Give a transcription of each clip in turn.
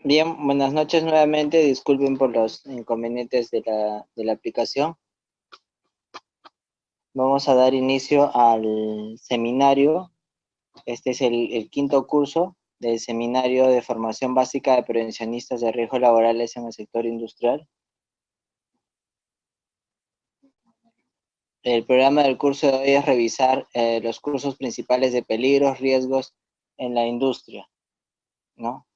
Bien, buenas noches nuevamente. Disculpen por los inconvenientes de la aplicación. Vamos a dar inicio al seminario. Este es el quinto curso del seminario de formación básica de prevencionistas de riesgos laborales en el sector industrial. El programa del curso de hoy es revisar los cursos principales de peligros, riesgos en la industria, ¿no?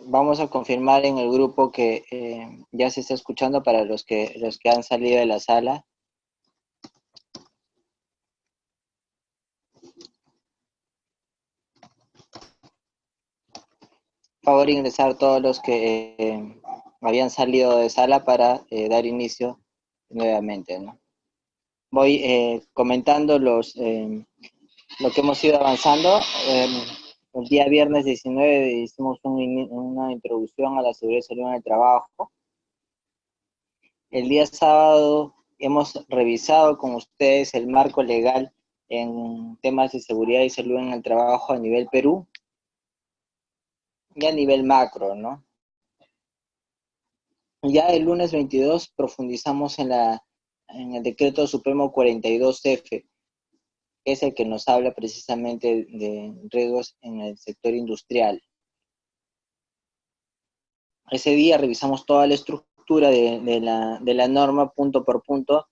Vamos a confirmar en el grupo que ya se está escuchando para los que han salido de la sala. Por favor, ingresar todos los que habían salido de sala para dar inicio nuevamente, ¿no? Voy comentando lo que hemos ido avanzando. El día viernes 19 hicimos una introducción a la seguridad y salud en el trabajo. El día sábado hemos revisado con ustedes el marco legal en temas de seguridad y salud en el trabajo a nivel Perú y a nivel macro, ¿no? Ya el lunes 22 profundizamos en el decreto supremo 42F, que es el que nos habla precisamente de riesgos en el sector industrial. Ese día revisamos toda la estructura de la norma punto por punto,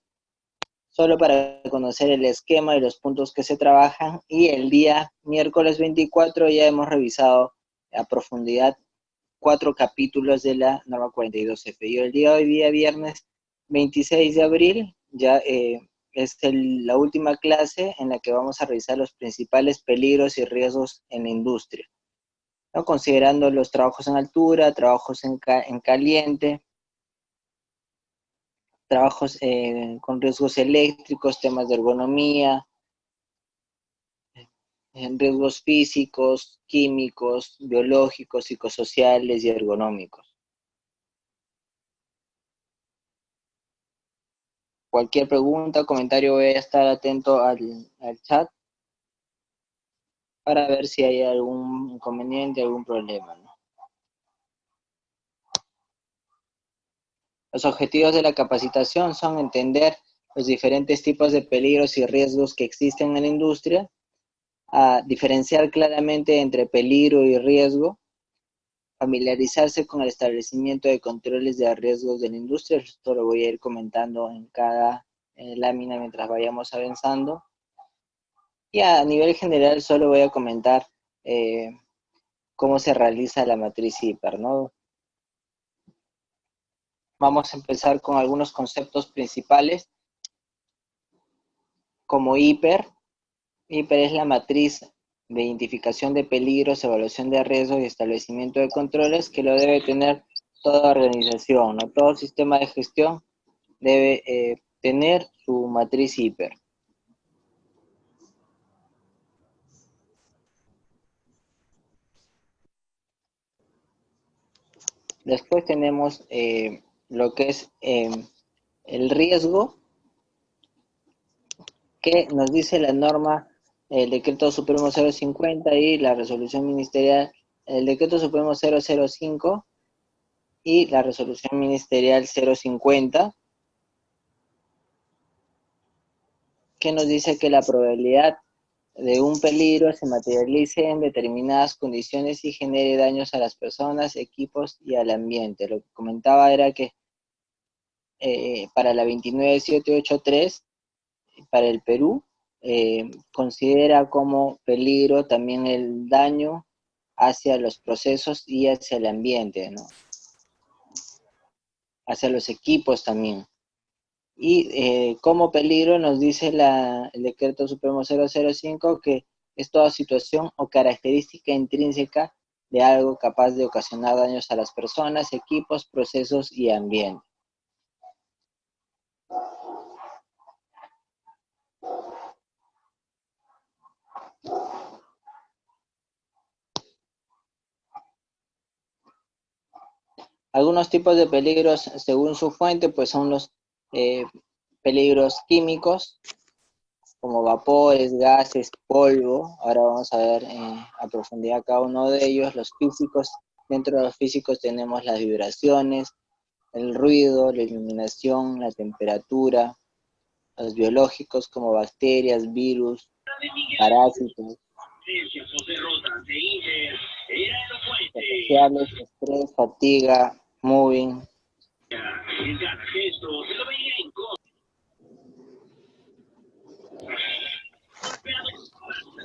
solo para conocer el esquema y los puntos que se trabajan, y el día miércoles 24 ya hemos revisado a profundidad 4 capítulos de la norma 42F. Y el día de hoy, día viernes 26 de abril, ya es la última clase en la que vamos a revisar los principales peligros y riesgos en la industria, ¿no? Considerando los trabajos en altura, trabajos en caliente, trabajos con riesgos eléctricos, temas de ergonomía, riesgos físicos, químicos, biológicos, psicosociales y ergonómicos. Cualquier pregunta, comentario, voy a estar atento al chat para ver si hay algún inconveniente, algún problema, ¿no? Los objetivos de la capacitación son entender los diferentes tipos de peligros y riesgos que existen en la industria, a diferenciar claramente entre peligro y riesgo, familiarizarse con el establecimiento de controles de riesgos de la industria. Esto lo voy a ir comentando en cada lámina mientras vayamos avanzando. Y a nivel general solo voy a comentar cómo se realiza la matriz hiper, ¿no? Vamos a empezar con algunos conceptos principales, como hiper. Hiper es la matriz de identificación de peligros, evaluación de riesgos y establecimiento de controles que lo debe tener toda organización, ¿no? Todo sistema de gestión debe tener su matriz hiper. Después tenemos lo que es el riesgo, que nos dice la norma, el decreto supremo 050 y la resolución ministerial, el decreto supremo 005 y la resolución ministerial 050, que nos dice que la probabilidad de un peligro se materialice en determinadas condiciones y genere daños a las personas, equipos y al ambiente. Lo que comentaba era que para la 29783, para el Perú, considera como peligro también el daño hacia los procesos y hacia el ambiente, ¿no? Hacia los equipos también. Y como peligro nos dice el decreto supremo 005 que es toda situación o característica intrínseca de algo capaz de ocasionar daños a las personas, equipos, procesos y ambiente. Algunos tipos de peligros, según su fuente, pues son los peligros químicos, como vapores, gases, polvo. Ahora vamos a ver a profundidad cada uno de ellos. Los físicos, dentro de los físicos tenemos las vibraciones, el ruido, la iluminación, la temperatura, los biológicos como bacterias, virus, parásitos, sociales, estrés, fatiga, moving.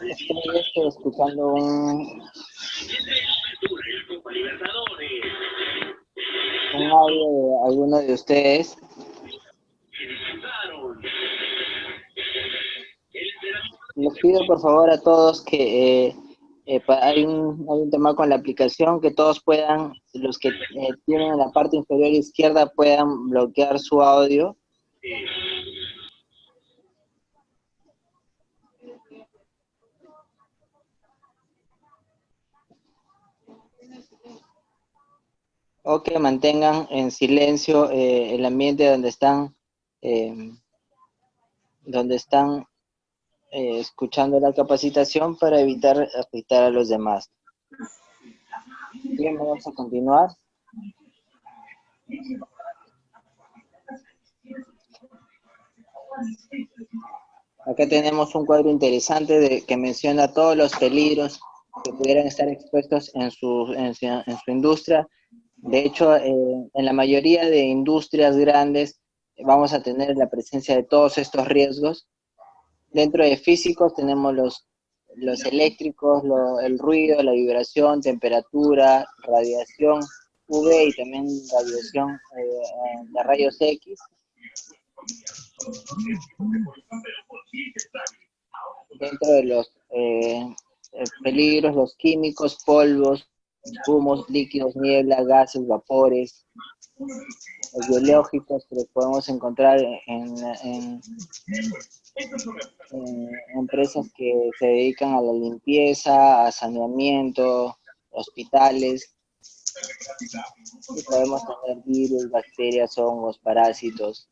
Estoy escuchando un audio de alguno de ustedes. Les pido por favor a todos que hay un tema con la aplicación, que todos puedan, los que tienen en la parte inferior izquierda, puedan bloquear su audio. O que mantengan en silencio el ambiente donde están escuchando la capacitación para evitar afectar a los demás. Bien, vamos a continuar. Acá tenemos un cuadro interesante que menciona todos los peligros que pudieran estar expuestos en su industria. De hecho, en la mayoría de industrias grandes vamos a tener la presencia de todos estos riesgos. Dentro de físicos tenemos los eléctricos, el ruido, la vibración, temperatura, radiación UV y también radiación de rayos X. Dentro de los peligros, los químicos, polvos, humos, líquidos, niebla, gases, vapores, los biológicos que los podemos encontrar en empresas que se dedican a la limpieza, a saneamiento, hospitales. Y podemos tener virus, bacterias, hongos, parásitos.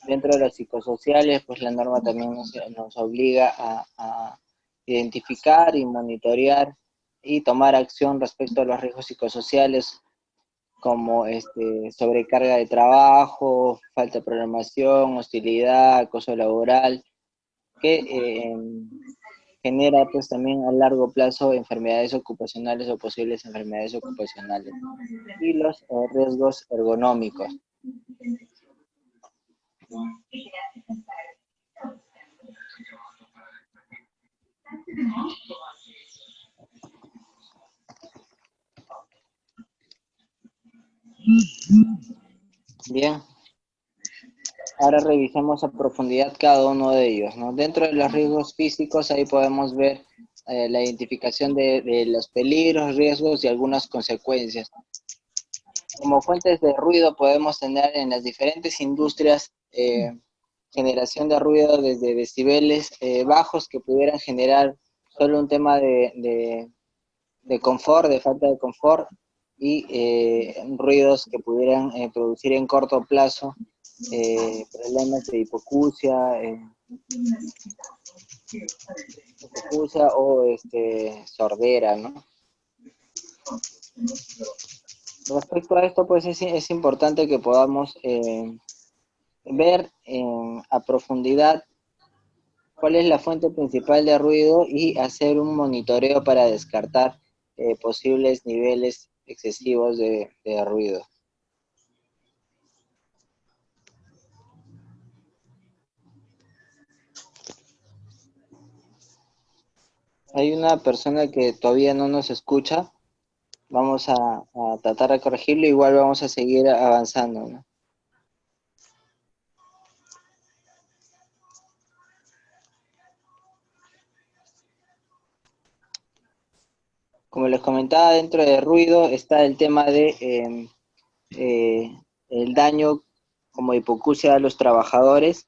Dentro de los psicosociales, pues la norma también nos obliga a identificar y monitorear y tomar acción respecto a los riesgos psicosociales, como sobrecarga de trabajo, falta de programación, hostilidad, acoso laboral, que genera pues también a largo plazo enfermedades ocupacionales o posibles enfermedades ocupacionales. Y los riesgos ergonómicos. Bien, ahora revisemos a profundidad cada uno de ellos, ¿no? Dentro de los riesgos físicos, ahí podemos ver la identificación de los peligros, riesgos y algunas consecuencias. Como fuentes de ruido podemos tener en las diferentes industrias generación de ruido desde decibeles bajos que pudieran generar solo un tema de confort, de falta de confort, y ruidos que pudieran producir en corto plazo problemas de hipoacusia o sordera, ¿no? Respecto a esto, pues es importante que podamos ver a profundidad cuál es la fuente principal de ruido y hacer un monitoreo para descartar posibles niveles excesivos de ruido. Hay una persona que todavía no nos escucha. Vamos a tratar de corregirlo, igual vamos a seguir avanzando, ¿no? Como les comentaba, dentro de ruido está el tema de el daño como hipoacusia a los trabajadores,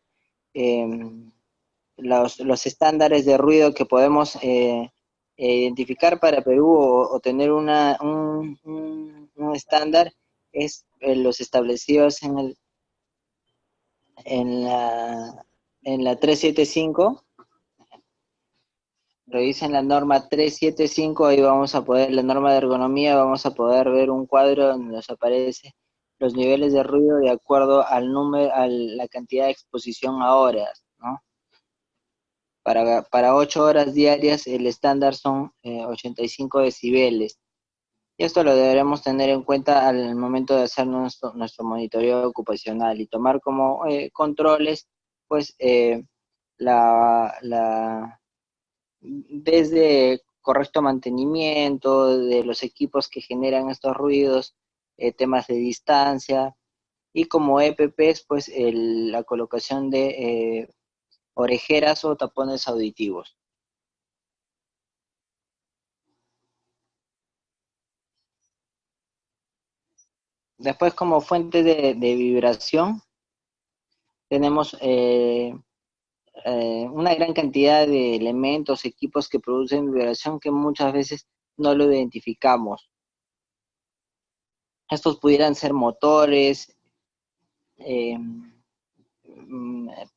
los estándares de ruido que podemos identificar para Perú o tener un estándar es los establecidos en la 375, revisen la norma 375, ahí vamos a poder, la norma de ergonomía, vamos a poder ver un cuadro donde nos aparece los niveles de ruido de acuerdo al número, a la cantidad de exposición a horas, ¿no? Para 8 horas diarias el estándar son 85 decibeles. Y esto lo deberemos tener en cuenta al momento de hacer nuestro monitoreo ocupacional y tomar como controles, pues, desde correcto mantenimiento de los equipos que generan estos ruidos, temas de distancia, y como EPPs, pues la colocación de orejeras o tapones auditivos. Después, como fuente de vibración, tenemos una gran cantidad de elementos, equipos que producen vibración que muchas veces no lo identificamos. Estos pudieran ser motores, eh,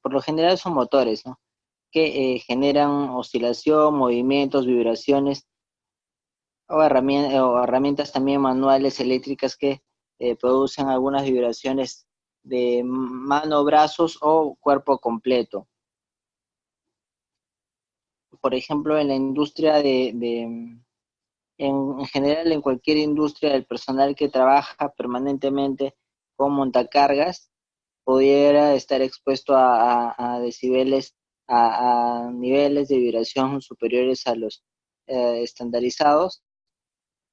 por lo general son motores, ¿no? Que generan oscilación, movimientos, vibraciones o herramientas también manuales eléctricas que producen algunas vibraciones de mano, brazos o cuerpo completo. Por ejemplo, en la industria en general en cualquier industria, el personal que trabaja permanentemente con montacargas pudiera estar expuesto a decibeles, a niveles de vibración superiores a los estandarizados.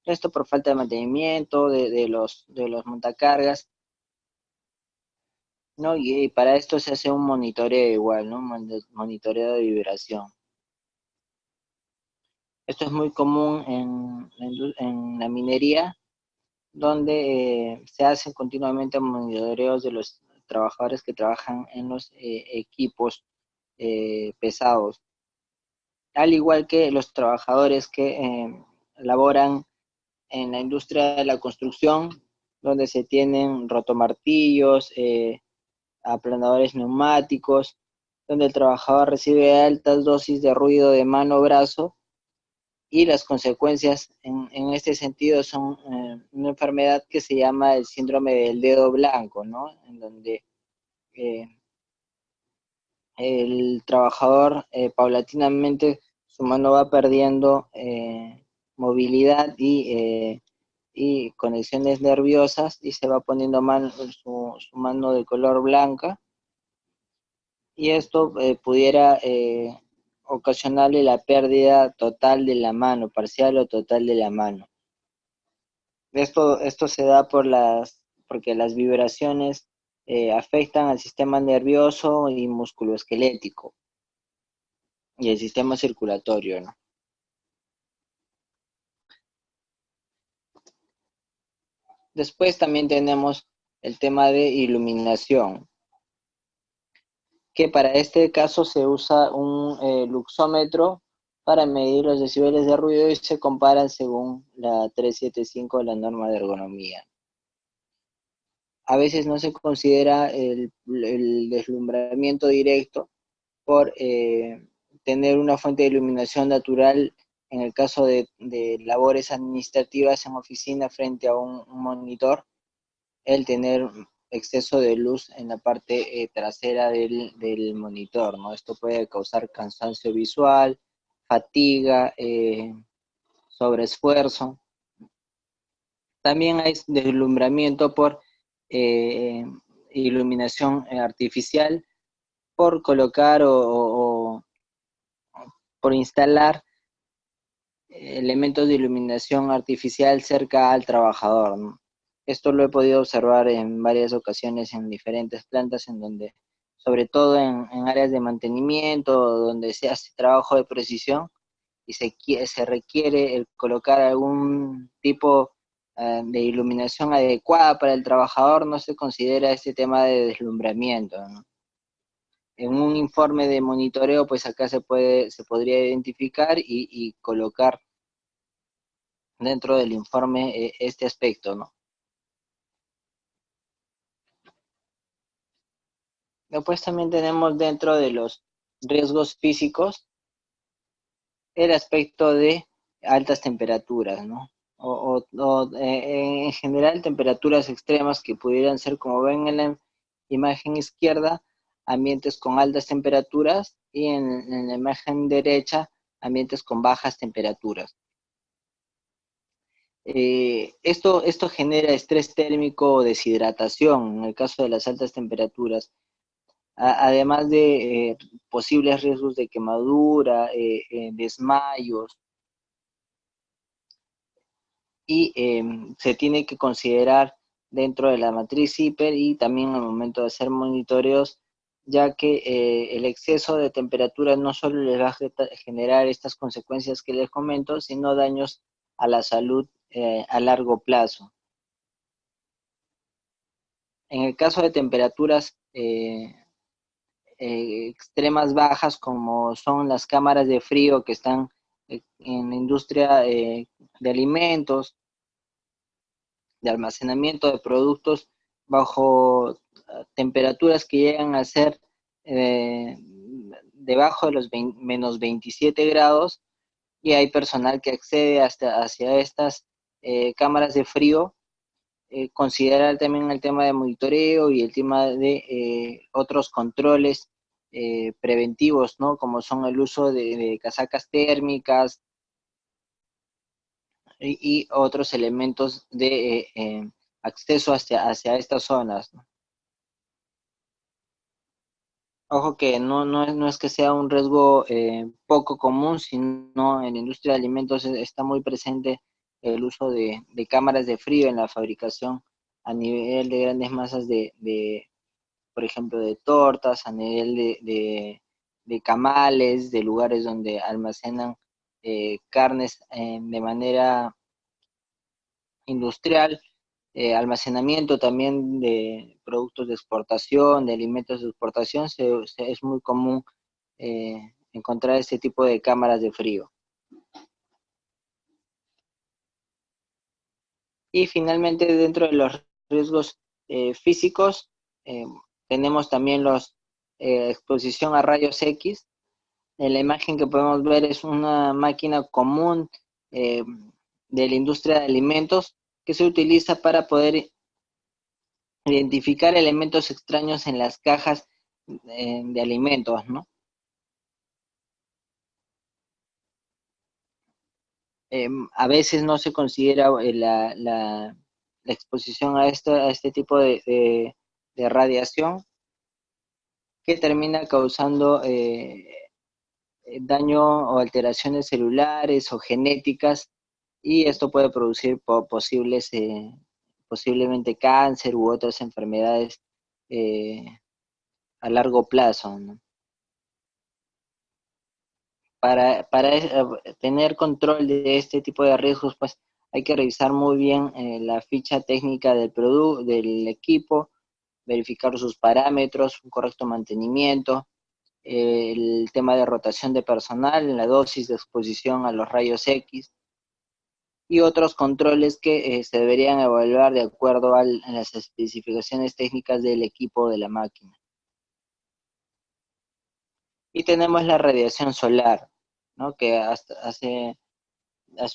Esto por falta de mantenimiento de los montacargas, ¿no? Y para esto se hace un monitoreo igual, ¿no? Monitoreo de vibración. Esto es muy común en la minería, donde se hacen continuamente monitoreos de los trabajadores que trabajan en los equipos pesados, al igual que los trabajadores que laboran en la industria de la construcción, donde se tienen rotomartillos, aplanadores neumáticos, donde el trabajador recibe altas dosis de ruido de mano o brazo, y las consecuencias en este sentido son una enfermedad que se llama el síndrome del dedo blanco, ¿no? En donde eh, el trabajador paulatinamente su mano va perdiendo movilidad y conexiones nerviosas y se va poniendo su mano de color blanca, y esto pudiera ocasionarle la pérdida total de la mano, parcial o total de la mano. Esto se da porque las vibraciones afectan al sistema nervioso y musculoesquelético y el sistema circulatorio, ¿no? Después también tenemos el tema de iluminación, que para este caso se usa un luxómetro para medir los decibeles de ruido y se comparan según la 375 de la norma de ergonomía. A veces no se considera el deslumbramiento directo por tener una fuente de iluminación natural en el caso de labores administrativas en oficina frente a un monitor, el tener exceso de luz en la parte trasera del monitor, ¿no? Esto puede causar cansancio visual, fatiga, sobreesfuerzo. También hay deslumbramiento por eh, iluminación artificial, por colocar o por instalar elementos de iluminación artificial cerca al trabajador, ¿no? Esto lo he podido observar en varias ocasiones en diferentes plantas en donde, sobre todo en áreas de mantenimiento, donde se hace trabajo de precisión y se requiere el colocar algún tipo de iluminación adecuada para el trabajador, no se considera este tema de deslumbramiento, ¿no? En un informe de monitoreo, pues acá se podría identificar y colocar dentro del informe este aspecto, ¿no? Después también tenemos dentro de los riesgos físicos el aspecto de altas temperaturas, ¿no? En general temperaturas extremas que pudieran ser, como ven en la imagen izquierda, ambientes con altas temperaturas y en la imagen derecha, ambientes con bajas temperaturas. Esto genera estrés térmico o deshidratación en el caso de las altas temperaturas, además de posibles riesgos de quemadura, desmayos, y se tiene que considerar dentro de la matriz hiper y también al momento de hacer monitoreos, ya que el exceso de temperatura no solo les va a generar estas consecuencias que les comento, sino daños a la salud a largo plazo. En el caso de temperaturas extremas bajas, como son las cámaras de frío que están en la industria de alimentos, de almacenamiento de productos bajo temperaturas que llegan a ser eh, debajo de los menos 27 grados, y hay personal que accede hacia estas cámaras de frío. Considerar también el tema de monitoreo y el tema de otros controles preventivos, ¿no? Como son el uso de casacas térmicas y otros elementos de acceso hacia estas zonas, ¿no? Ojo que no es que sea un riesgo poco común, sino en la industria de alimentos está muy presente el uso de cámaras de frío en la fabricación a nivel de grandes masas por ejemplo, de tortas, a nivel de camales, de lugares donde almacenan carnes de manera industrial, almacenamiento también de productos de exportación, de alimentos de exportación, es muy común encontrar este tipo de cámaras de frío. Y finalmente, dentro de los riesgos físicos, eh, tenemos también los exposición a rayos X. En la imagen que podemos ver es una máquina común eh, de la industria de alimentos que se utiliza para poder identificar elementos extraños en las cajas de alimentos, ¿no? A veces no se considera la exposición a este tipo de radiación que termina causando daño o alteraciones celulares o genéticas, y esto puede producir posiblemente cáncer u otras enfermedades eh, a largo plazo, ¿no? Para tener control de este tipo de riesgos, pues hay que revisar muy bien la ficha técnica del producto, del equipo, verificar sus parámetros, un correcto mantenimiento, el tema de rotación de personal, la dosis de exposición a los rayos X y otros controles que se deberían evaluar de acuerdo a las especificaciones técnicas del equipo de la máquina. Y tenemos la radiación solar, ¿no? Que hasta hace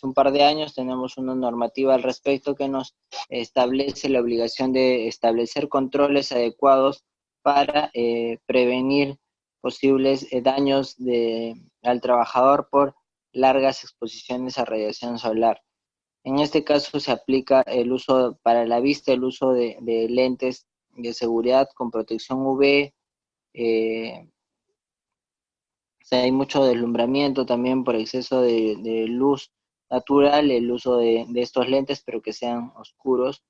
un par de años tenemos una normativa al respecto que nos establece la obligación de establecer controles adecuados para prevenir posibles daños al trabajador por largas exposiciones a radiación solar. En este caso se aplica el uso para la vista, el uso de lentes de seguridad con protección UV. O sea, hay mucho deslumbramiento también por exceso de luz natural, el uso de estos lentes, pero que sean oscuros,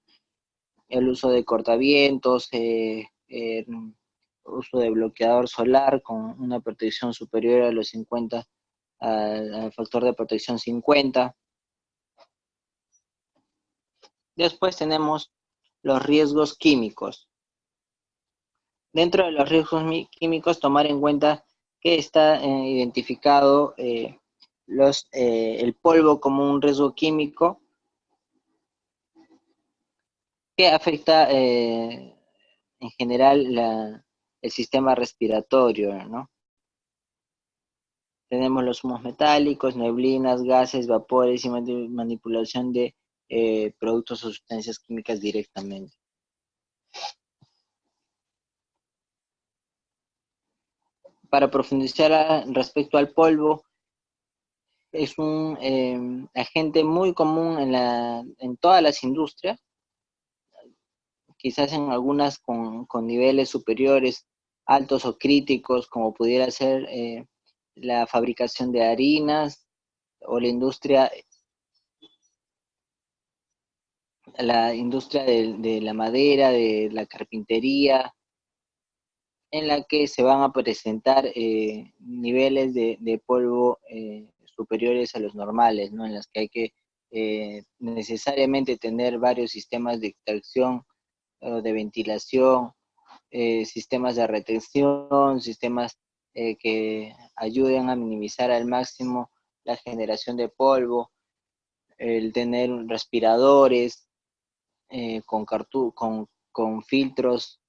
el uso de cortavientos, uso de bloqueador solar con una protección superior a los 50, al factor de protección 50. Después tenemos los riesgos químicos. Dentro de los riesgos químicos, tomar en cuenta que está identificado el polvo como un riesgo químico que afecta en general el sistema respiratorio, ¿no? Tenemos los humos metálicos, neblinas, gases, vapores y manipulación de productos o sustancias químicas directamente. Para profundizar respecto al polvo, es un agente muy común en todas las industrias, quizás en algunas con niveles superiores, altos o críticos, como pudiera ser la fabricación de harinas o la industria de la madera, de la carpintería, en la que se van a presentar niveles de polvo superiores a los normales, ¿no? En las que hay que necesariamente tener varios sistemas de extracción o de ventilación, sistemas de retención, sistemas que ayuden a minimizar al máximo la generación de polvo, el tener respiradores con filtros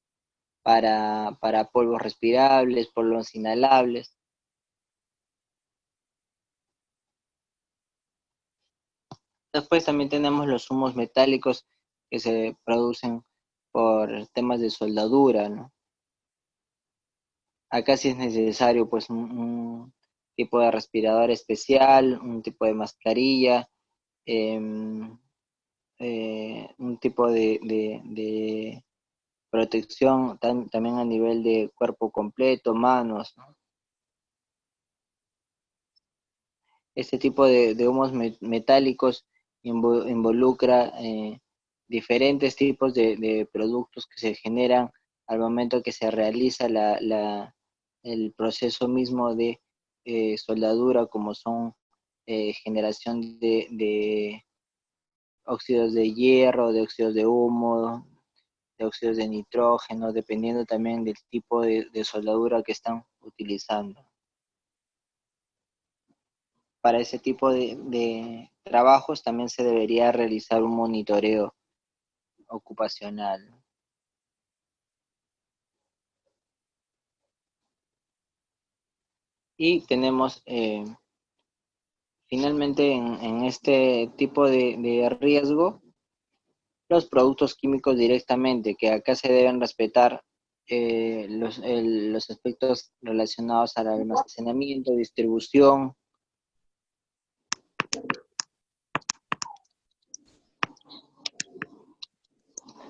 para polvos respirables, polvos inhalables. Después también tenemos los humos metálicos que se producen por temas de soldadura, ¿no? Acá sí es necesario pues un tipo de respirador especial, un tipo de mascarilla, eh, un tipo de protección también a nivel de cuerpo completo, manos, ¿no? Este tipo de humos metálicos involucra diferentes tipos de productos que se generan al momento que se realiza el proceso mismo de soldadura, como son generación de óxidos de hierro, de óxidos de humo, de óxidos de nitrógeno, dependiendo también del tipo de soldadura que están utilizando. Para ese tipo de trabajos también se debería realizar un monitoreo ocupacional. Y tenemos finalmente en este tipo de riesgo los productos químicos directamente, que acá se deben respetar los aspectos relacionados al almacenamiento, distribución,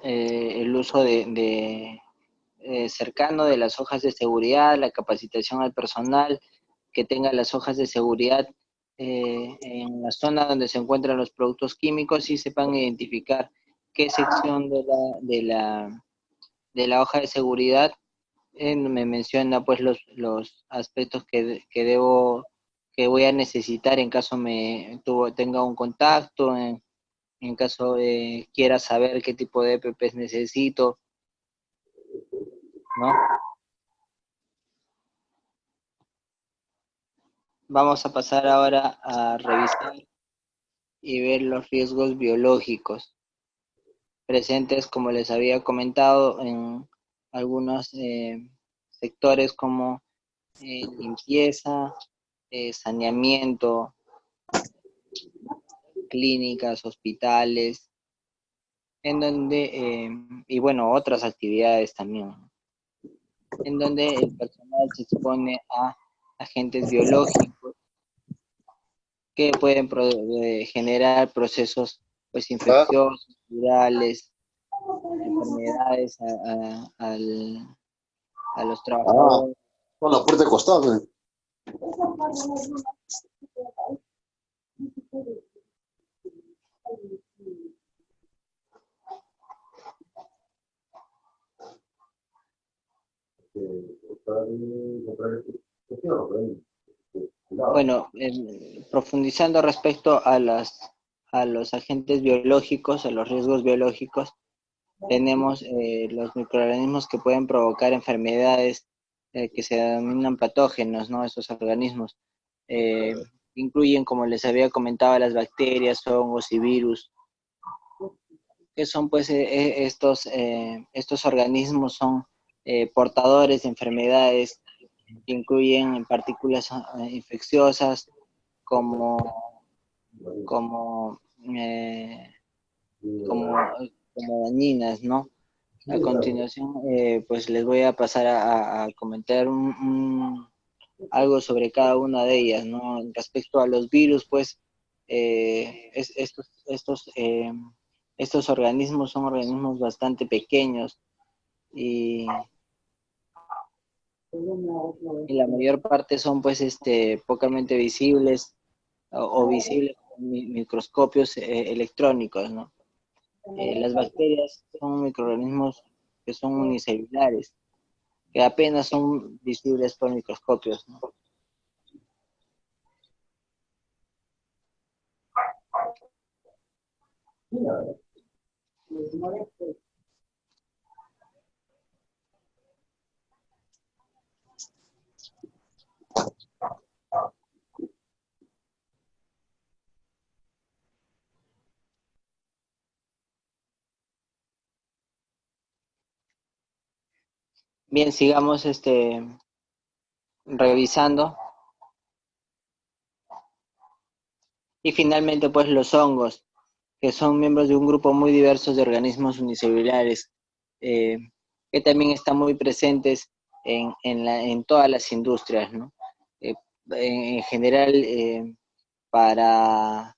el uso cercano de las hojas de seguridad, la capacitación al personal que tenga las hojas de seguridad en la zona donde se encuentran los productos químicos y sepan identificar qué sección de la hoja de seguridad me menciona pues los aspectos que voy a necesitar en caso tenga un contacto, en caso quiera saber qué tipo de EPPs necesito, ¿no? Vamos a pasar ahora a revisar y ver los riesgos biológicos presentes, como les había comentado, en algunos sectores como limpieza, saneamiento, clínicas, hospitales, en donde, y bueno, otras actividades también, en donde el personal se expone a agentes biológicos que pueden generar procesos pues infecciosos, virales, enfermedades a los Ah, trabajadores. con la puerta de costado. Bueno, profundizando respecto a los agentes biológicos, a los riesgos biológicos, tenemos los microorganismos que pueden provocar enfermedades que se denominan patógenos, ¿no? Esos organismos eh, incluyen, como les había comentado, las bacterias, hongos y virus, que son pues estos organismos son portadores de enfermedades que incluyen partículas infecciosas como, como, eh, como, como dañinas, ¿no? A continuación, pues les voy a pasar a comentar algo sobre cada una de ellas, ¿no? Respecto a los virus, pues estos organismos son organismos bastante pequeños y, y la mayor parte son pues pocamente visibles o visibles con microscopios electrónicos, ¿no? Las bacterias son microorganismos que son unicelulares, que apenas son visibles por microscopios, ¿no? Bien, sigamos revisando. Y finalmente, pues los hongos, que son miembros de un grupo muy diverso de organismos unicelulares, eh, que también están muy presentes en todas las industrias, ¿no? Eh, en general, para,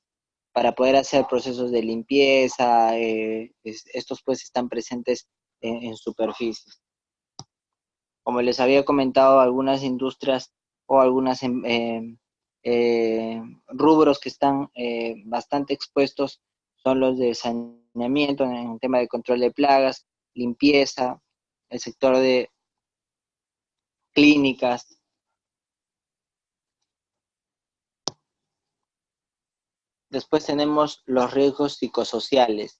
para poder hacer procesos de limpieza, estos pues están presentes en superficies. Como les había comentado, algunas industrias o algunos rubros que están bastante expuestos son los de saneamiento en el tema de control de plagas, limpieza, el sector de clínicas. Después tenemos los riesgos psicosociales,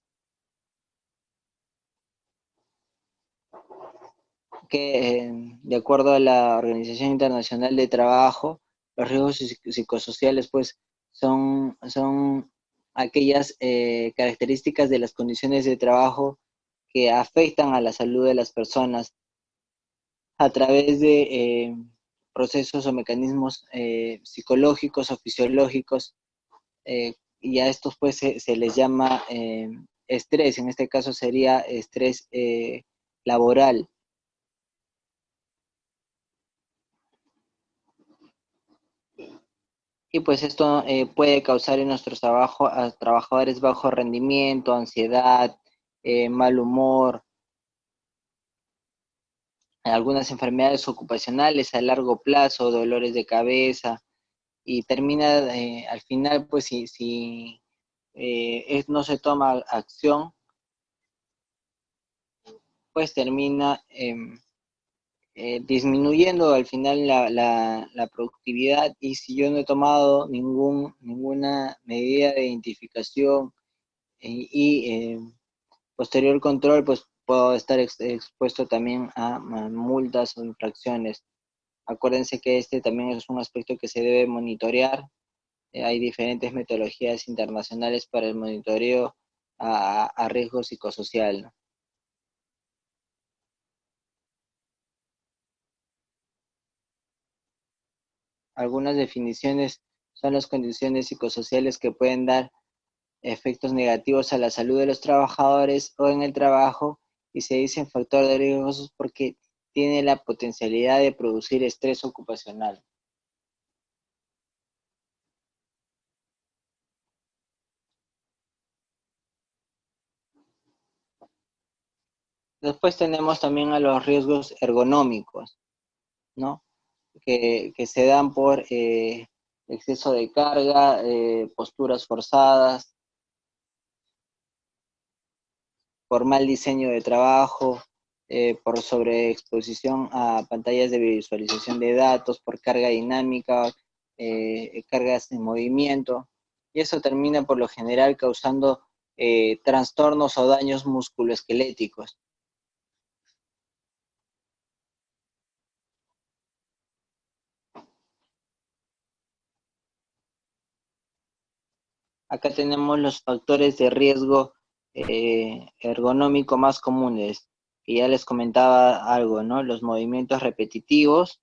que de acuerdo a la Organización Internacional de Trabajo, los riesgos psicosociales pues son aquellas características de las condiciones de trabajo que afectan a la salud de las personas a través de procesos o mecanismos psicológicos o fisiológicos, y a estos pues se les llama estrés, en este caso sería estrés laboral. Y pues esto puede causar en nuestros trabajadores bajo rendimiento, ansiedad, mal humor, algunas enfermedades ocupacionales a largo plazo, dolores de cabeza, y termina al final, pues si no se toma acción, pues termina disminuyendo al final la productividad, y si yo no he tomado ninguna medida de identificación y posterior control, pues puedo estar expuesto también a multas o infracciones. Acuérdense que este también es un aspecto que se debe monitorear. Hay diferentes metodologías internacionales para el monitoreo a riesgo psicosocial, ¿no? Algunas definiciones son las condiciones psicosociales que pueden dar efectos negativos a la salud de los trabajadores o en el trabajo, y se dice factor de riesgos porque tiene la potencialidad de producir estrés ocupacional. Después tenemos también a los riesgos ergonómicos, ¿no? Que se dan por exceso de carga, posturas forzadas, por mal diseño de trabajo, por sobreexposición a pantallas de visualización de datos, por carga dinámica, cargas en movimiento, y eso termina por lo general causando trastornos o daños musculoesqueléticos. Acá tenemos los factores de riesgo ergonómico más comunes, que ya les comentaba algo, ¿no? Los movimientos repetitivos,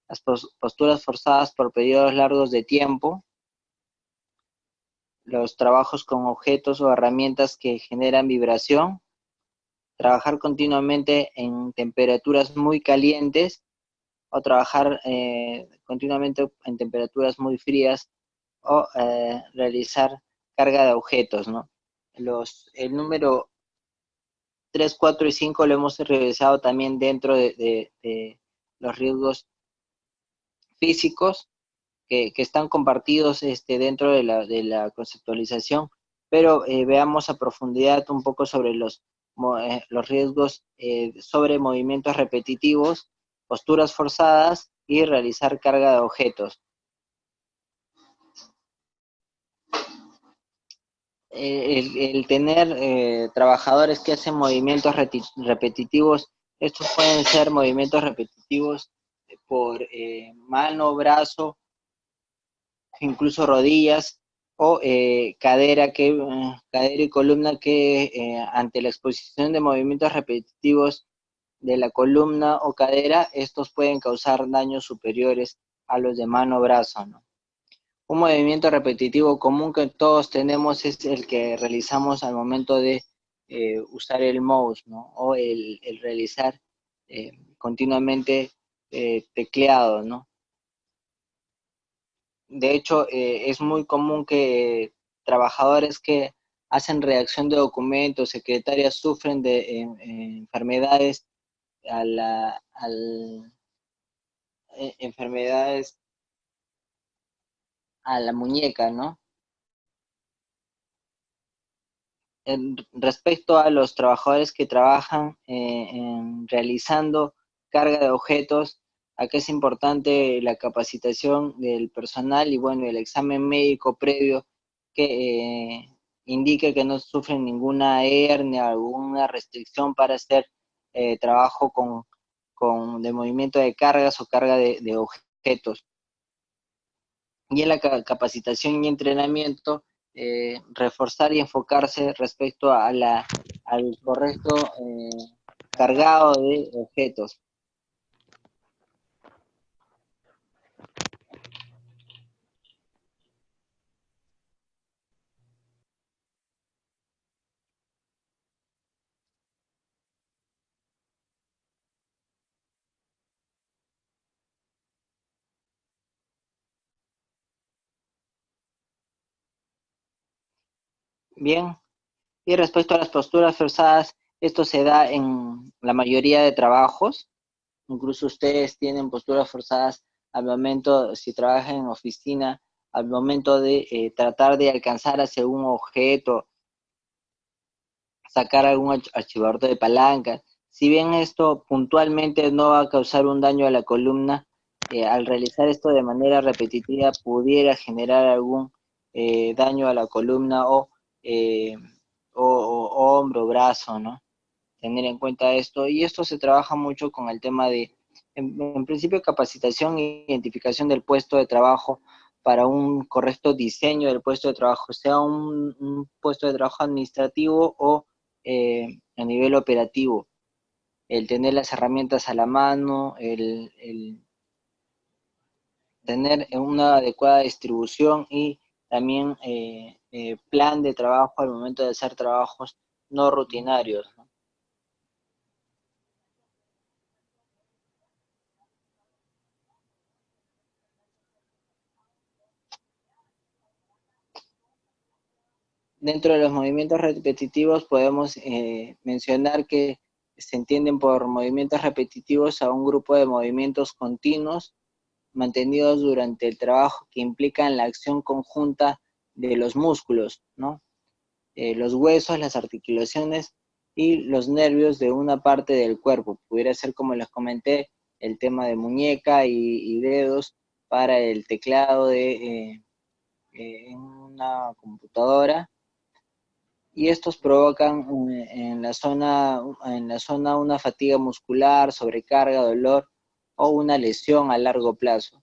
Las posturas forzadas por periodos largos de tiempo, los trabajos con objetos o herramientas que generan vibración, trabajar continuamente en temperaturas muy calientes o trabajar continuamente en temperaturas muy frías o realizar carga de objetos, ¿no? El número 3, 4 y 5 lo hemos revisado también dentro de los riesgos físicos que están compartidos dentro de la conceptualización, pero veamos a profundidad un poco sobre los riesgos sobre movimientos repetitivos, posturas forzadas y realizar carga de objetos. El tener trabajadores que hacen movimientos repetitivos, estos pueden ser movimientos repetitivos por mano, brazo, incluso rodillas o cadera y columna que ante la exposición de movimientos repetitivos de la columna o cadera, estos pueden causar daños superiores a los de mano o brazo, ¿no? Un movimiento repetitivo común que todos tenemos es el que realizamos al momento de usar el mouse, ¿no? O el realizar continuamente tecleado, ¿no? De hecho, es muy común que trabajadores que hacen redacción de documentos, secretarias, sufren de enfermedades a enfermedades a la muñeca, ¿no? Respecto a los trabajadores que trabajan realizando carga de objetos, aquí es importante la capacitación del personal y bueno, el examen médico previo que indique que no sufren ninguna hernia, alguna restricción para hacer trabajo de movimiento de cargas o carga de objetos. Y en la capacitación y entrenamiento, reforzar y enfocarse respecto a al correcto cargado de objetos. Bien, y respecto a las posturas forzadas, esto se da en la mayoría de trabajos. Incluso ustedes tienen posturas forzadas al momento, si trabajan en oficina, al momento de tratar de alcanzar hacia un objeto, sacar algún archivador de palanca. Si bien esto puntualmente no va a causar un daño a la columna, al realizar esto de manera repetitiva pudiera generar algún daño a la columna eh, o hombro, brazo, ¿no? Tener en cuenta esto. Y esto se trabaja mucho con el tema de, en principio, capacitación e identificación del puesto de trabajo para un correcto diseño del puesto de trabajo, sea un puesto de trabajo administrativo o a nivel operativo. El tener las herramientas a la mano, el tener una adecuada distribución y también plan de trabajo al momento de hacer trabajos no rutinarios, ¿no? Dentro de los movimientos repetitivos podemos mencionar que se entienden por movimientos repetitivos a un grupo de movimientos continuos mantenidos durante el trabajo que implican la acción conjunta de los músculos, ¿no? Los huesos, las articulaciones y los nervios de una parte del cuerpo. Pudiera ser, como les comenté, el tema de muñeca y dedos para el teclado en una computadora, y estos provocan en la zona una fatiga muscular, sobrecarga, dolor o una lesión a largo plazo.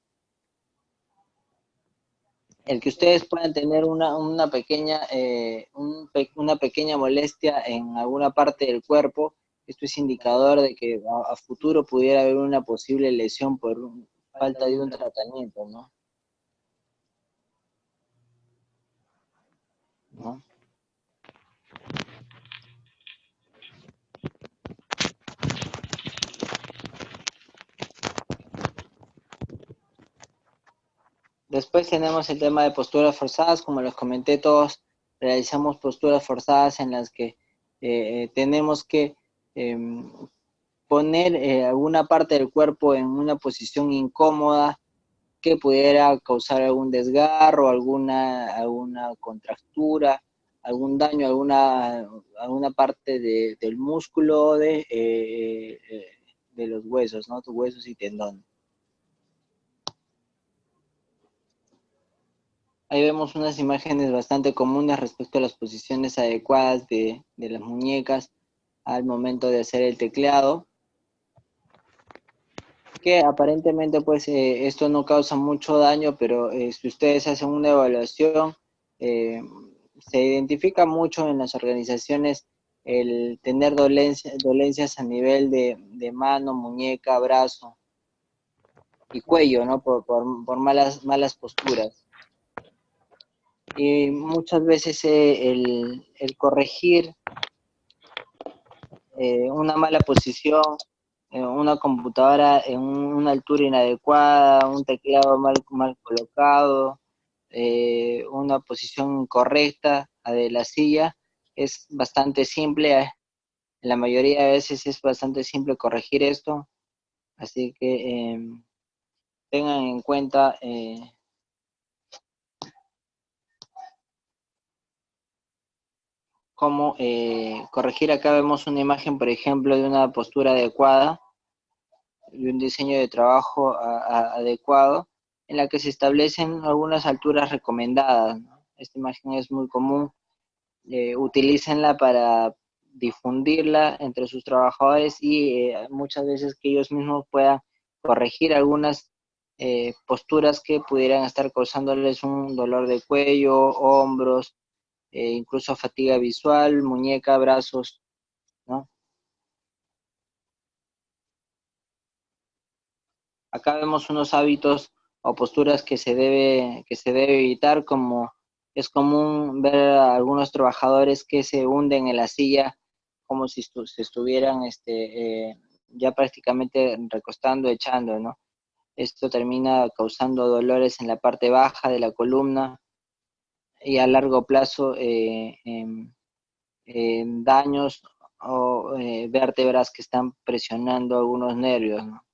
El que ustedes puedan tener una pequeña molestia en alguna parte del cuerpo, esto es indicador de que a futuro pudiera haber una posible lesión falta de un tratamiento, ¿no? ¿No? Después tenemos el tema de posturas forzadas, como les comenté, todos realizamos posturas forzadas en las que tenemos que eh, poner alguna parte del cuerpo en una posición incómoda que pudiera causar algún desgarro, alguna contractura, algún daño, alguna parte del músculo de los huesos, ¿no? Tus huesos y tendones. Ahí vemos unas imágenes bastante comunes respecto a las posiciones adecuadas de las muñecas al momento de hacer el teclado, que aparentemente pues esto no causa mucho daño, pero si ustedes hacen una evaluación, eh, se identifica mucho en las organizaciones el tener dolencias a nivel de mano, muñeca, brazo y cuello, ¿no? Por malas posturas. Y muchas veces el corregir una mala posición, una computadora en una altura inadecuada, un teclado mal colocado, una posición incorrecta de la silla, es bastante simple. La mayoría de veces es bastante simple corregir esto, así que tengan en cuenta cómo corregir. Acá vemos una imagen, por ejemplo, de una postura adecuada y un diseño de trabajo adecuado en la que se establecen algunas alturas recomendadas, ¿no? Esta imagen es muy común, utilícenla para difundirla entre sus trabajadores y muchas veces que ellos mismos puedan corregir algunas posturas que pudieran estar causándoles un dolor de cuello, hombros, incluso fatiga visual, muñeca, brazos, ¿no? Acá vemos unos hábitos o posturas que se debe evitar, como es común ver a algunos trabajadores que se hunden en la silla como si se estuvieran ya prácticamente recostando, echando, ¿no? Esto termina causando dolores en la parte baja de la columna y a largo plazo daños o vértebras que están presionando algunos nervios, ¿no?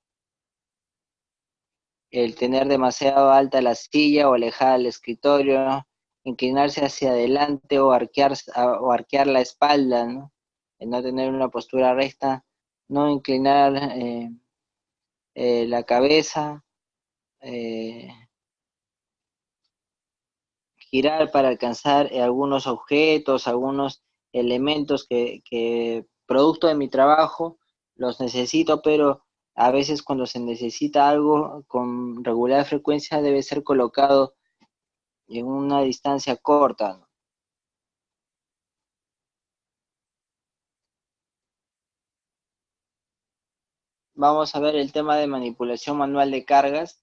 El tener demasiado alta la silla o alejada del escritorio, ¿no? Inclinarse hacia adelante o arquear la espalda, ¿no? El no tener una postura recta, no inclinar la cabeza, eh, girar para alcanzar algunos objetos, algunos elementos que producto de mi trabajo los necesito, pero a veces cuando se necesita algo con regular frecuencia debe ser colocado en una distancia corta, ¿no? Vamos a ver el tema de manipulación manual de cargas,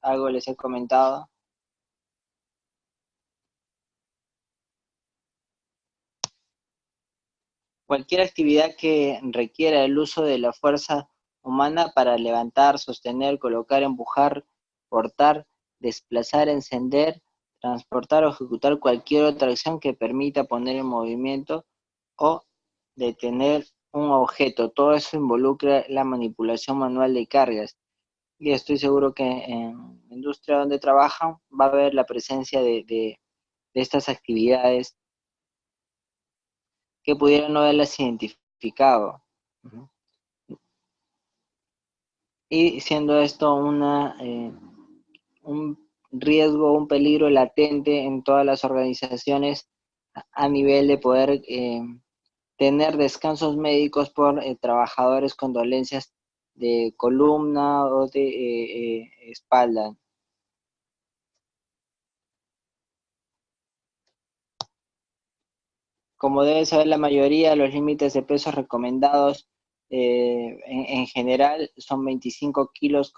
algo les he comentado. Cualquier actividad que requiera el uso de la fuerza humana para levantar, sostener, colocar, empujar, portar, desplazar, encender, transportar o ejecutar cualquier otra acción que permita poner en movimiento o detener un objeto. Todo eso involucra la manipulación manual de cargas. Y estoy seguro que en la industria donde trabajan va a haber la presencia de estas actividades que pudieran no haberlas identificado. Uh-huh. Y siendo esto un riesgo, un peligro latente en todas las organizaciones a nivel de poder tener descansos médicos por trabajadores con dolencias de columna o de espalda. Como debe saber la mayoría, los límites de pesos recomendados en general son 25 kilos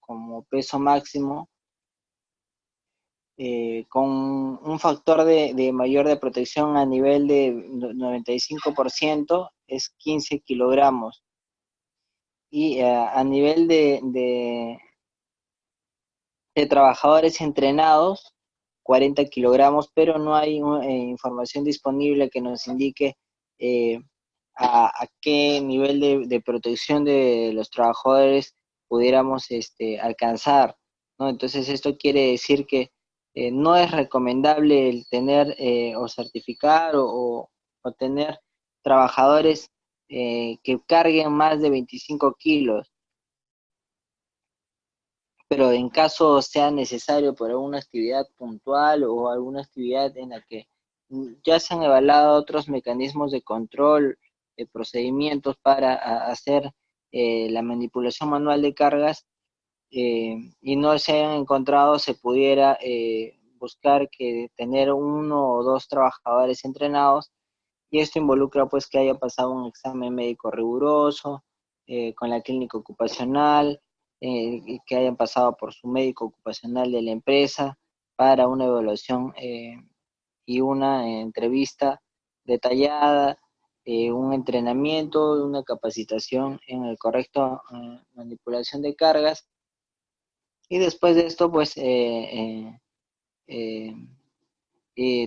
como peso máximo, con un factor de mayor de protección a nivel de 95% es 15 kilogramos. Y a nivel de trabajadores entrenados, 40 kilogramos, pero no hay información disponible que nos indique eh, a qué nivel de protección de los trabajadores pudiéramos alcanzar, ¿no? Entonces esto quiere decir que no es recomendable el tener o certificar o tener trabajadores que carguen más de 25 kilos, pero en caso sea necesario por alguna actividad puntual o alguna actividad en la que ya se han evaluado otros mecanismos de control, de procedimientos para hacer la manipulación manual de cargas y no se hayan encontrado, se pudiera buscar que tener uno o dos trabajadores entrenados, y esto involucra pues que haya pasado un examen médico riguroso con la clínica ocupacional, y que hayan pasado por su médico ocupacional de la empresa para una evaluación y una entrevista detallada, un entrenamiento, una capacitación en el correcto manipulación de cargas, y después de esto pues eh,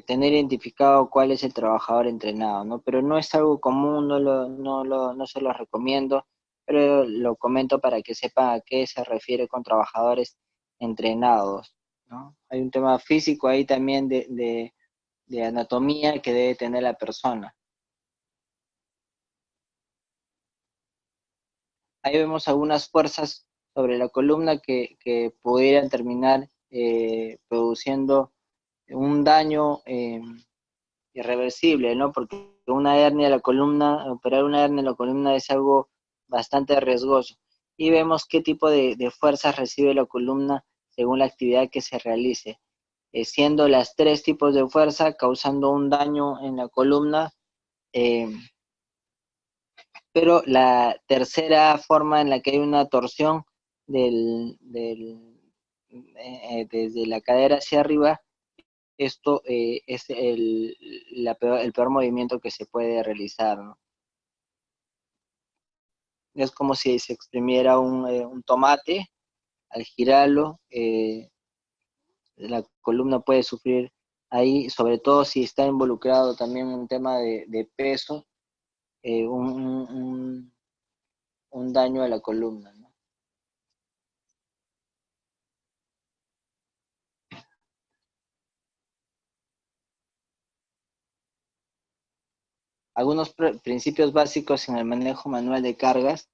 tener identificado cuál es el trabajador entrenado, ¿no? Pero no es algo común, no se lo recomiendo, pero lo comento para que sepa a qué se refiere con trabajadores entrenados, ¿no? Hay un tema físico ahí también de anatomía que debe tener la persona. Ahí vemos algunas fuerzas sobre la columna que pudieran terminar produciendo un daño irreversible, ¿no? Porque una hernia de la columna, operar una hernia de la columna es algo bastante riesgoso. Y vemos qué tipo de fuerzas recibe la columna según la actividad que se realice, siendo las tres tipos de fuerza causando un daño en la columna, eh, pero la tercera forma en la que hay una torsión desde la cadera hacia arriba, esto es el peor movimiento que se puede realizar, ¿no? Es como si se exprimiera un tomate, al girarlo, la columna puede sufrir ahí, sobre todo si está involucrado también un tema de peso, un daño a la columna, ¿no? Algunos principios básicos en el manejo manual de cargas.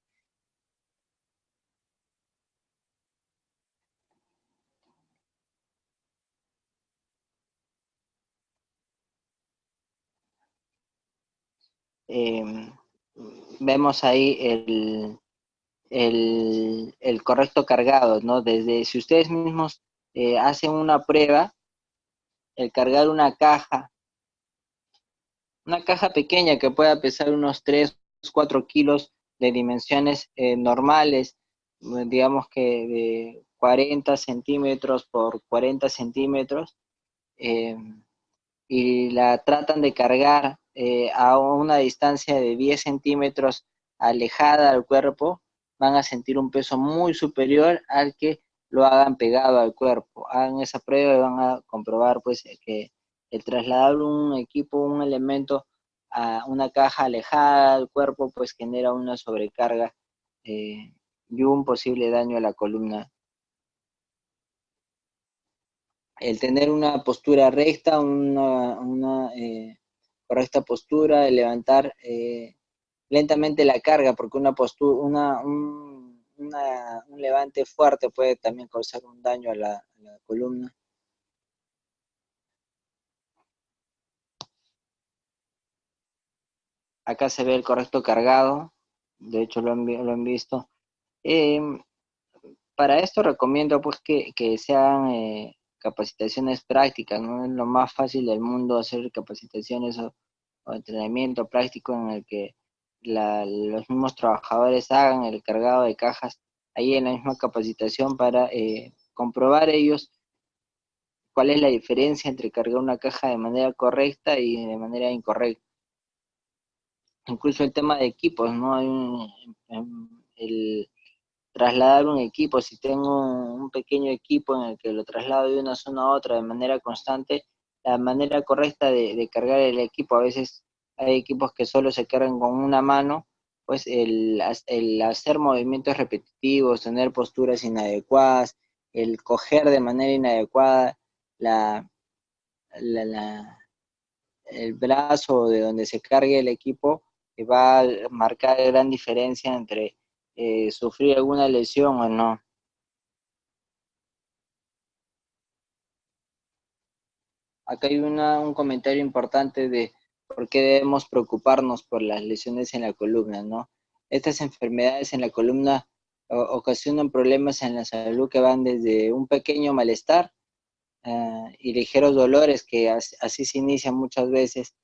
eh, Vemos ahí el correcto cargado, ¿no? Desde si ustedes mismos hacen una prueba, el cargar una caja pequeña que pueda pesar unos 3 4 kilos de dimensiones normales, digamos que de 40 centímetros por 40 centímetros, eh, y la tratan de cargar a una distancia de 10 centímetros alejada al cuerpo, van a sentir un peso muy superior al que lo hagan pegado al cuerpo. Hagan esa prueba y van a comprobar pues que el trasladar un equipo, un elemento a una caja alejada del cuerpo, pues genera una sobrecarga y un posible daño a la columna. El tener una postura recta, una correcta postura, el levantar lentamente la carga, porque una postura, un levante fuerte puede también causar un daño a la columna. Acá se ve el correcto cargado, de hecho lo han visto. Eh, para esto recomiendo pues que se hagan capacitaciones prácticas, no es lo más fácil del mundo hacer capacitaciones o entrenamiento práctico en el que los mismos trabajadores hagan el cargado de cajas ahí en la misma capacitación para comprobar ellos cuál es la diferencia entre cargar una caja de manera correcta y de manera incorrecta. Incluso el tema de equipos, ¿no? El trasladar un equipo, si tengo un pequeño equipo en el que lo traslado de una zona a otra de manera constante, la manera correcta de cargar el equipo, a veces hay equipos que solo se cargan con una mano, pues el hacer movimientos repetitivos, tener posturas inadecuadas, el coger de manera inadecuada la, la, el brazo de donde se cargue el equipo, va a marcar gran diferencia entre sufrir alguna lesión o no. Acá hay un comentario importante de por qué debemos preocuparnos por las lesiones en la columna, ¿no? Estas enfermedades en la columna ocasionan problemas en la salud que van desde un pequeño malestar y ligeros dolores, que así se inician muchas veces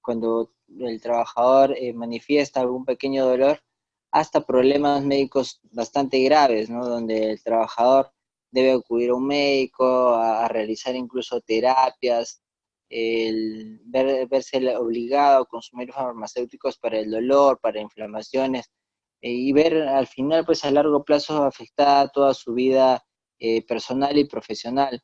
cuando el trabajador manifiesta algún pequeño dolor, hasta problemas médicos bastante graves, ¿no? Donde el trabajador debe acudir a un médico, a realizar incluso terapias, verse obligado a consumir farmacéuticos para el dolor, para inflamaciones, y ver al final, pues a largo plazo, afectada toda su vida personal y profesional.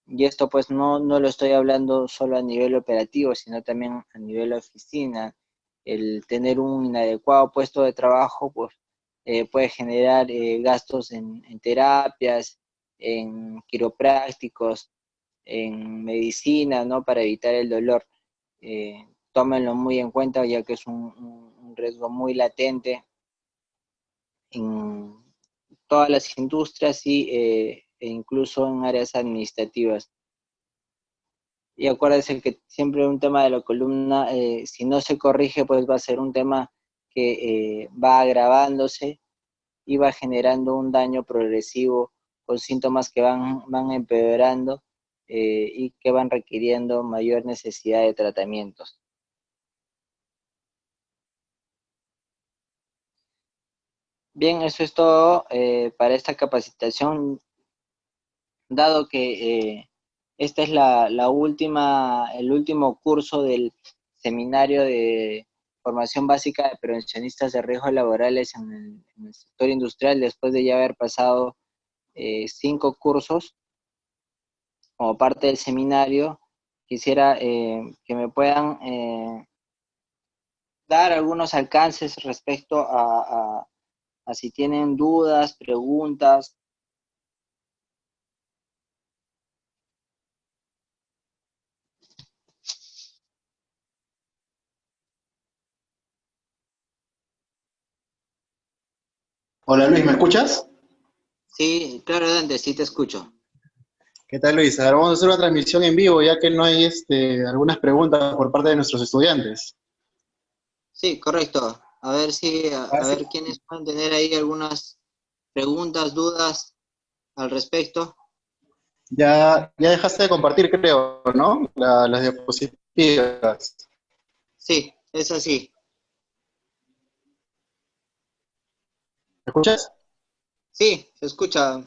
Y esto pues no lo estoy hablando solo a nivel operativo, sino también a nivel oficina. El tener un inadecuado puesto de trabajo pues puede generar gastos en terapias, en quiroprácticos, en medicina, ¿no? Para evitar el dolor. Tómenlo muy en cuenta, ya que es un riesgo muy latente en todas las industrias e incluso en áreas administrativas. Y acuérdense que siempre un tema de la columna, si no se corrige, pues va a ser un tema que va agravándose y va generando un daño progresivo con síntomas que van empeorando y que van requiriendo mayor necesidad de tratamientos. Bien, eso es todo para esta capacitación, dado que esta es la última, el último curso del seminario de formación básica de prevencionistas de riesgos laborales en el sector industrial, después de ya haber pasado 5 cursos como parte del seminario. Quisiera que me puedan dar algunos alcances respecto a si tienen dudas, preguntas. Hola Luis, ¿me escuchas? Sí, claro, Dante, sí te escucho. ¿Qué tal Luis? Ahora vamos a hacer una transmisión en vivo ya que no hay algunas preguntas por parte de nuestros estudiantes. Sí, correcto. A ver si, a Así, ver quiénes pueden tener ahí algunas preguntas, dudas al respecto. ya dejaste de compartir, creo, ¿no? Las diapositivas. Sí, es así. ¿Me escuchas? Sí, se escucha.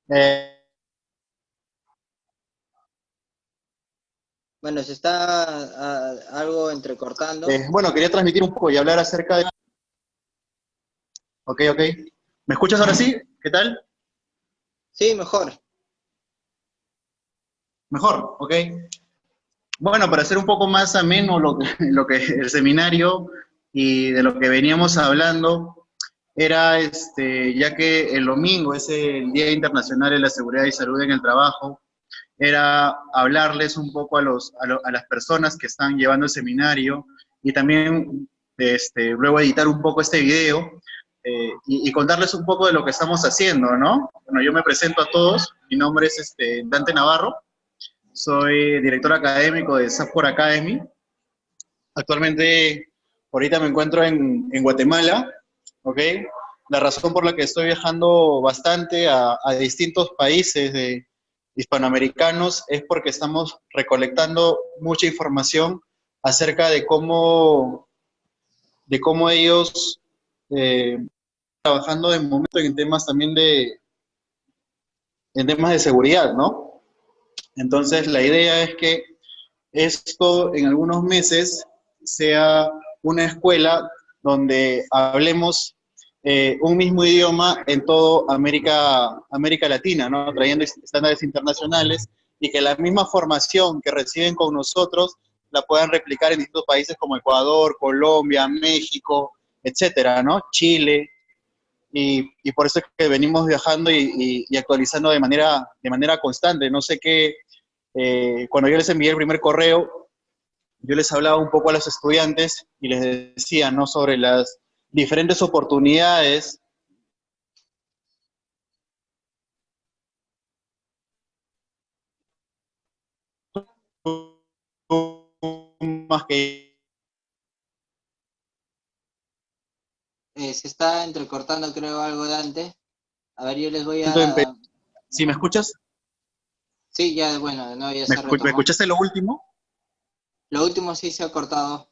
Eh, Bueno, se está algo entrecortando. bueno, quería transmitir un poco y hablar acerca de... Ok, ok. ¿Me escuchas ahora sí? ¿Qué tal? Sí, mejor. Mejor, ok. Bueno, para hacer un poco más ameno lo que el seminario y de lo que veníamos hablando, era ya que el domingo es el Día Internacional de la Seguridad y Salud en el Trabajo, era hablarles un poco a las personas que están llevando el seminario y también luego editar un poco este video y contarles un poco de lo que estamos haciendo, ¿no? Bueno, yo me presento a todos, mi nombre es Dante Navarro, soy director académico de Software Academy. Actualmente, ahorita me encuentro en Guatemala, ¿ok? La razón por la que estoy viajando bastante a distintos países hispanoamericanos es porque estamos recolectando mucha información acerca de cómo ellos eh, trabajando de momento en temas también en temas de seguridad, ¿no? Entonces, la idea es que esto en algunos meses sea una escuela donde hablemos un mismo idioma en toda América Latina, ¿no? Trayendo estándares internacionales y que la misma formación que reciben con nosotros la puedan replicar en distintos países como Ecuador, Colombia, México, etcétera, ¿no? Chile. Y por eso es que venimos viajando y actualizando de manera constante. No sé qué, cuando yo les envié el primer correo, yo les hablaba un poco a los estudiantes y les decía, ¿no? Sobre las diferentes oportunidades más que... Se está entrecortando, creo, algo, Dante. A ver, yo les voy a... ¿Sí me escuchas? Sí, ya, bueno, de nuevo ya se ¿Me retomó. escuchaste lo último? Lo último sí se ha cortado.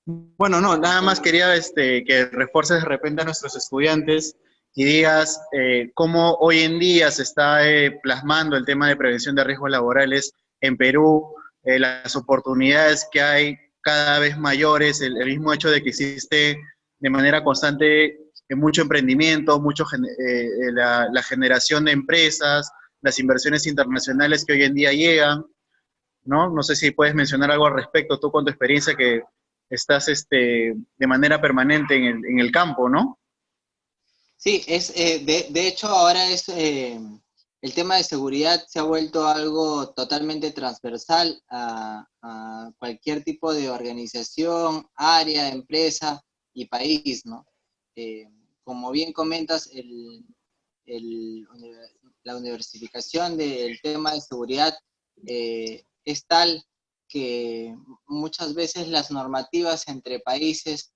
Bueno, no, nada más quería que refuerces de repente a nuestros estudiantes y digas cómo hoy en día se está plasmando el tema de prevención de riesgos laborales en Perú, las oportunidades que hay cada vez mayores, el mismo hecho de que existe de manera constante mucho emprendimiento, la generación de empresas, las inversiones internacionales que hoy en día llegan, ¿no? No sé si puedes mencionar algo al respecto, tú con tu experiencia que estás de manera permanente en el campo, ¿no? Sí, de hecho ahora el tema de seguridad se ha vuelto algo totalmente transversal a cualquier tipo de organización, área, empresa y país, ¿no? Eh, Como bien comentas, el, la universificación del tema de seguridad es tal que muchas veces las normativas entre países,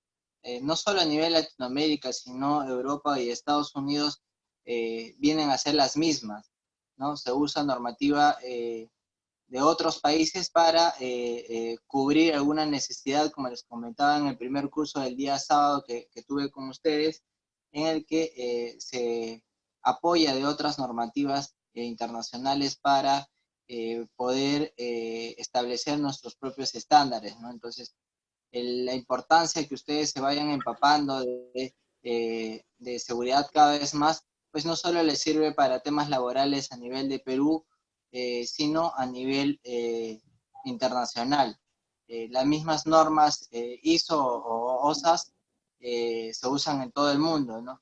no solo a nivel Latinoamérica, sino Europa y Estados Unidos, vienen a ser las mismas, ¿no? Se usa normativa de otros países para cubrir alguna necesidad, como les comentaba en el primer curso del día sábado que tuve con ustedes, en el que se apoya de otras normativas internacionales para poder establecer nuestros propios estándares, ¿no? Entonces, la importancia que ustedes se vayan empapando de seguridad cada vez más, pues no solo les sirve para temas laborales a nivel de Perú, sino a nivel internacional. Las mismas normas ISO o OSAS se usan en todo el mundo, ¿no?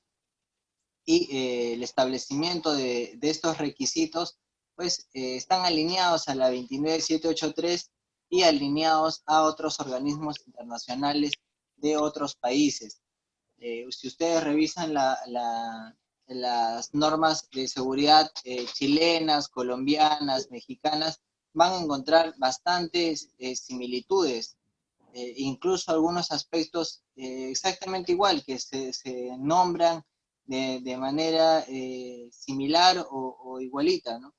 Y el establecimiento de estos requisitos, pues están alineados a la 29783 y alineados a otros organismos internacionales de otros países. Si ustedes revisan las normas de seguridad chilenas, colombianas, mexicanas, van a encontrar bastantes similitudes, incluso algunos aspectos exactamente igual, que se nombran de manera similar o igualita, ¿no?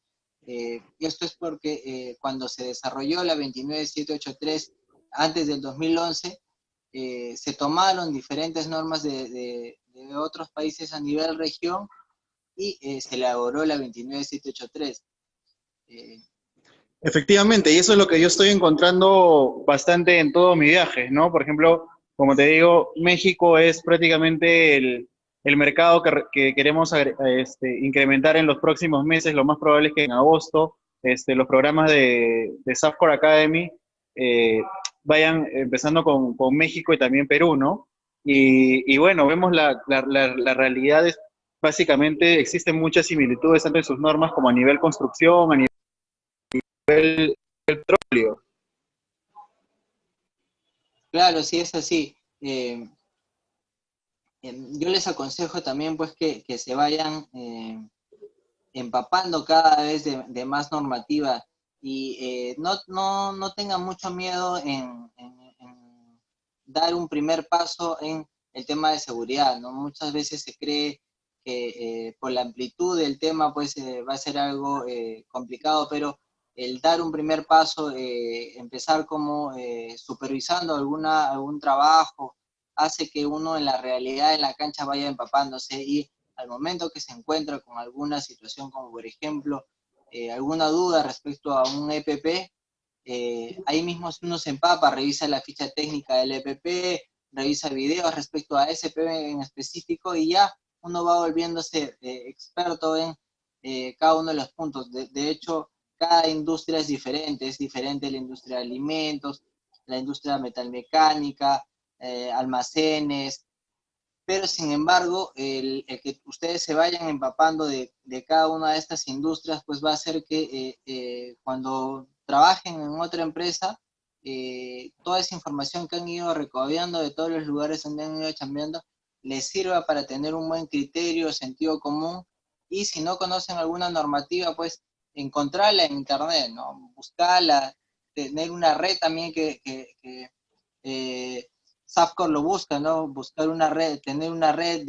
Esto es porque cuando se desarrolló la 29783 antes del 2011, se tomaron diferentes normas de otros países a nivel región y se elaboró la 29783. Eh, Efectivamente, y eso es lo que yo estoy encontrando bastante en todo mi viaje, ¿no? Por ejemplo, como te digo, México es prácticamente el mercado que queremos incrementar en los próximos meses. Lo más probable es que en agosto los programas de Softcore Academy eh, vayan empezando con México y también Perú, ¿no? Y bueno, vemos la realidad es básicamente existen muchas similitudes tanto en sus normas como a nivel construcción, a nivel petróleo. claro, sí es así. Yo les aconsejo también pues que se vayan empapando cada vez de más normativa y no tengan mucho miedo en dar un primer paso en el tema de seguridad, ¿no? Muchas veces se cree que por la amplitud del tema pues va a ser algo complicado, pero el dar un primer paso, empezar como supervisando algún trabajo hace que uno en la realidad, en la cancha, vaya empapándose y al momento que se encuentra con alguna situación, como por ejemplo, alguna duda respecto a un EPP, ahí mismo uno se empapa, revisa la ficha técnica del EPP, revisa videos respecto a ese EPP en específico y ya uno va volviéndose experto en cada uno de los puntos. De hecho, cada industria es diferente la industria de alimentos, la industria metalmecánica, almacenes, pero sin embargo, el que ustedes se vayan empapando de cada una de estas industrias, pues va a hacer que cuando trabajen en otra empresa, toda esa información que han ido recaudando de todos los lugares donde han ido chambeando, les sirva para tener un buen criterio, sentido común, y si no conocen alguna normativa, pues encontrarla en internet, ¿no? Buscarla, tener una red también que Safcor lo busca, ¿no? Buscar una red, tener una red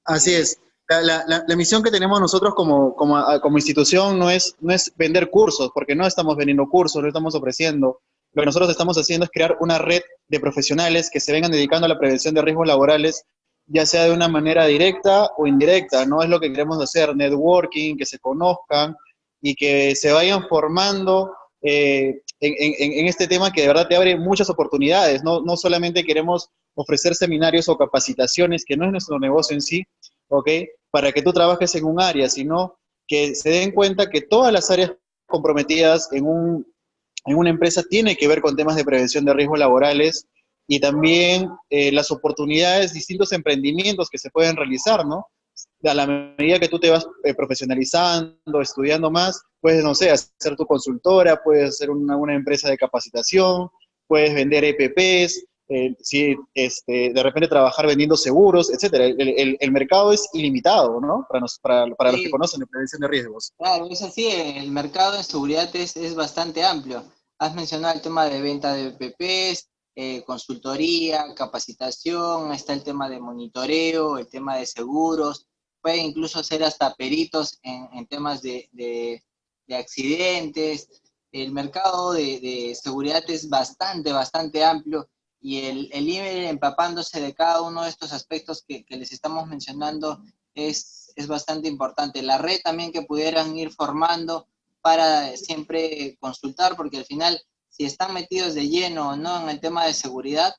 Así es. La misión que tenemos nosotros como institución no es vender cursos, porque no estamos vendiendo cursos, no estamos ofreciendo. Lo que nosotros estamos haciendo es crear una red de profesionales que se vengan dedicando a la prevención de riesgos laborales, ya sea de una manera directa o indirecta. No es lo que queremos hacer, networking, que se conozcan y que se vayan formando en este tema que de verdad te abre muchas oportunidades. No solamente queremos ofrecer seminarios o capacitaciones, que no es nuestro negocio en sí, ¿ok? Para que tú trabajes en un área, sino que se den cuenta que todas las áreas comprometidas en una empresa tienen que ver con temas de prevención de riesgos laborales y también las oportunidades, distintos emprendimientos que se pueden realizar, ¿no? A la medida que tú te vas profesionalizando, estudiando más, puedes, no sé, hacer tu consultora, puedes hacer una empresa de capacitación, puedes vender EPPs, si de repente trabajar vendiendo seguros, etcétera. El mercado es ilimitado, ¿no? Para los que sí, conocen la prevención de riesgos. claro, es así, el mercado de seguridad es bastante amplio. Has mencionado el tema de venta de PPs, consultoría, capacitación, está el tema de monitoreo, el tema de seguros, puede incluso ser hasta peritos en temas de accidentes. El mercado de seguridad es bastante amplio y el ir empapándose de cada uno de estos aspectos que les estamos mencionando es bastante importante. La red también que pudieran ir formando para siempre consultar, porque al final, si están metidos de lleno o no en el tema de seguridad,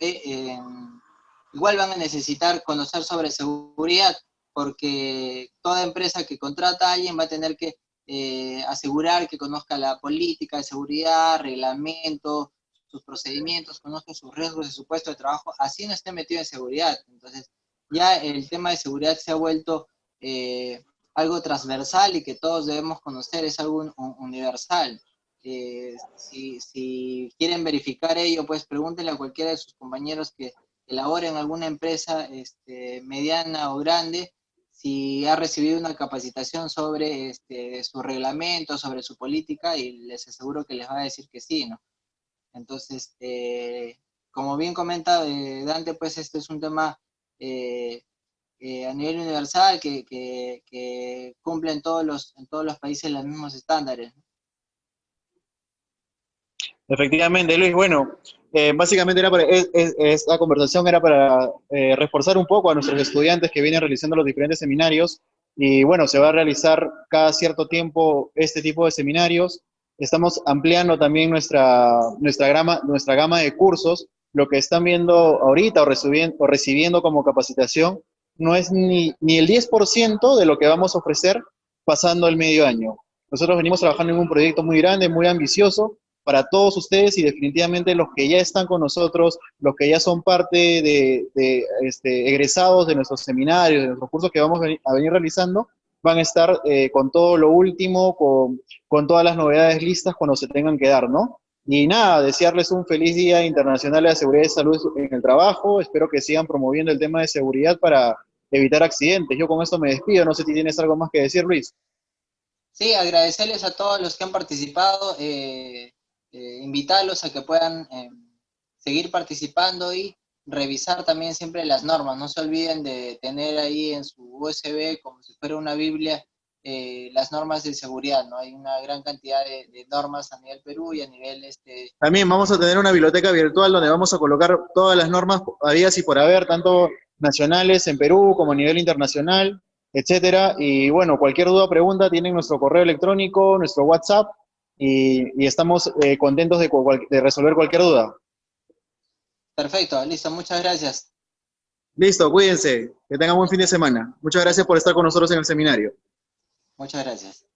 eh, eh, igual van a necesitar conocer sobre seguridad, porque toda empresa que contrata a alguien va a tener que asegurar que conozca la política de seguridad, reglamento, sus procedimientos, conozca sus riesgos de su puesto de trabajo, así no esté metido en seguridad. Entonces, ya el tema de seguridad se ha vuelto algo transversal y que todos debemos conocer, es algo universal. Si quieren verificar ello, pues pregúntenle a cualquiera de sus compañeros que labora en alguna empresa mediana o grande, si ha recibido una capacitación sobre su reglamento, sobre su política, y les aseguro que les va a decir que sí, ¿no? Entonces, como bien comenta Dante, pues este es un tema eh, a nivel universal que cumple en todos los países los mismos estándares, ¿no? Efectivamente, Luis, bueno, básicamente esta conversación era para reforzar un poco a nuestros estudiantes que vienen realizando los diferentes seminarios y bueno, se va a realizar cada cierto tiempo este tipo de seminarios. Estamos ampliando también nuestra gama de cursos. Lo que están viendo ahorita o recibiendo como capacitación no es ni el 10% de lo que vamos a ofrecer pasando el medio año. Nosotros venimos trabajando en un proyecto muy grande, muy ambicioso, para todos ustedes y definitivamente los que ya están con nosotros, los que ya son parte de egresados de nuestros seminarios, de nuestros cursos que vamos a venir realizando, van a estar con todo lo último, con todas las novedades listas cuando se tengan que dar, ¿no? Y nada, desearles un feliz Día Internacional de la Seguridad y Salud en el Trabajo. Espero que sigan promoviendo el tema de seguridad para evitar accidentes. Yo con esto me despido. No sé si tienes algo más que decir, Luis. Sí, agradecerles a todos los que han participado, invitarlos a que puedan seguir participando y revisar también siempre las normas. No se olviden de tener ahí en su USB, como si fuera una Biblia, las normas de seguridad, ¿no? Hay una gran cantidad de normas a nivel Perú y a nivel También vamos a tener una biblioteca virtual donde vamos a colocar todas las normas habidas y por haber, tanto nacionales en Perú como a nivel internacional, etcétera. Y bueno, cualquier duda o pregunta tienen nuestro correo electrónico, nuestro WhatsApp, y estamos contentos de resolver cualquier duda. Perfecto, listo, muchas gracias. Listo, cuídense, que tengan buen fin de semana. Muchas gracias por estar con nosotros en el seminario. Muchas gracias.